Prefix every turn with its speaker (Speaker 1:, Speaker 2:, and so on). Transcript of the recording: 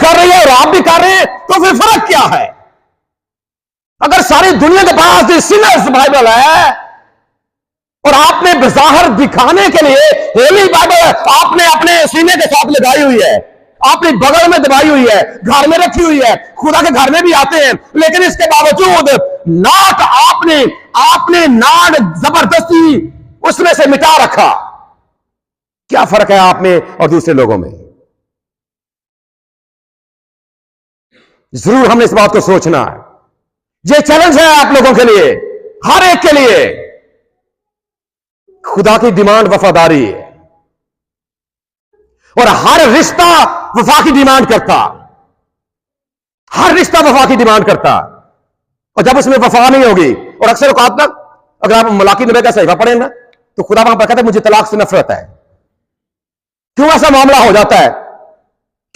Speaker 1: कर रही है और आप भी कर रहे हैं, तो फिर फर्क क्या है? अगर सारी दुनिया के पास सिनर्स बाइबल है और आपने बाहर दिखाने के लिए होली बाइबल आपने अपने सीने के साथ लगाई हुई है, आपने बगल में दबाई हुई है, घर में रखी हुई है, खुदा के घर में भी आते हैं, लेकिन इसके बावजूद नाक आपने नाक जबरदस्ती उसमें से मिटा रखा। क्या फर्क है आप में और दूसरे लोगों में? जरूर हमने इस बात को सोचना है। यह चैलेंज है आप लोगों के लिए, हर एक के लिए। खुदा की डिमांड वफादारी है और हर रिश्ता वफा की डिमांड करता, हर रिश्ता वफा की डिमांड करता। और जब उसमें वफा नहीं होगी, और अक्सर औकात ना, अगर आप मलाकी नबी का सहीफा पढ़ें ना, तो खुदा वहां पर कहता है मुझे तलाक से नफरत है। क्यों ऐसा मामला हो जाता है?